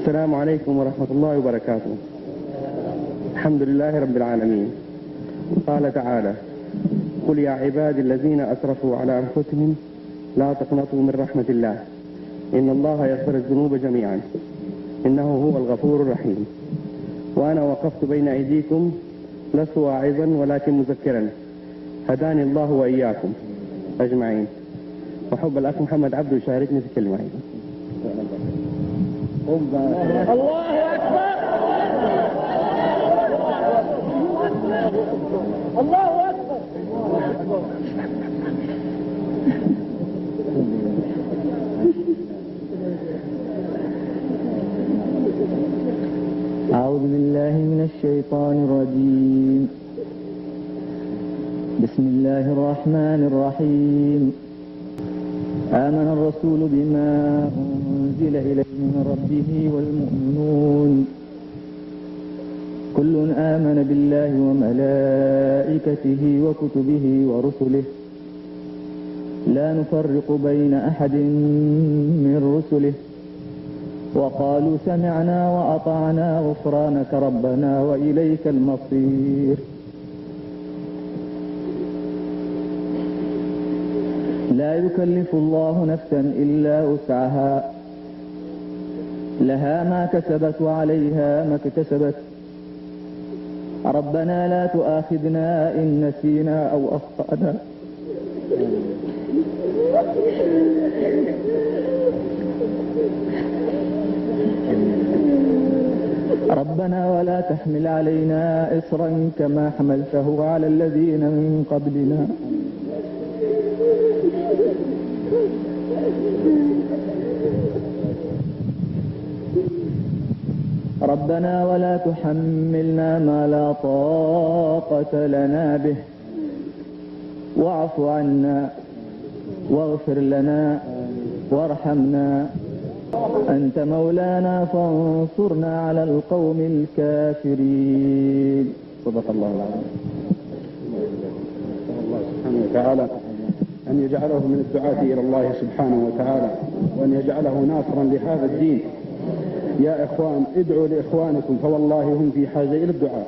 السلام عليكم ورحمة الله وبركاته. الحمد لله رب العالمين. قال تعالى: قل يا عبادي الذين أسرفوا على أنفسهم لا تقنطوا من رحمة الله إن الله يغفر الذنوب جميعا إنه هو الغفور الرحيم. وأنا وقفت بين أيديكم لست واعظا ولكن مذكرا، هداني الله وإياكم أجمعين. وحب الأخ محمد عبده يشاركني في كلمة أيضا. الله أكبر الله أكبر. أعوذ بالله من الشيطان الرجيم. بسم الله الرحمن الرحيم. آمن الرسول بما أنزل إليه من ربه والمؤمنون كل آمن بالله وملائكته وكتبه ورسله لا نفرق بين أحد من رسله وقالوا سمعنا وأطعنا غفرانك ربنا وإليك المصير. لا يكلف الله نفسا إلا وسعها لها ما كسبت وعليها ما اكتسبت ربنا لا تؤاخذنا إن نسينا أو أخطأنا ربنا ولا تحمل علينا إصرا كما حملته على الذين من قبلنا ربنا ولا تحملنا ما لا طاقة لنا به واعف عنا واغفر لنا وارحمنا أنت مولانا فانصرنا على القوم الكافرين. صدق الله العظيم. الله سبحانه وتعالى أن يجعله من الدعاة إلى الله سبحانه وتعالى، وأن يجعله ناصرا لهذا الدين. يا إخوان، ادعوا لإخوانكم فوالله هم في حاجة إلى الدعاء.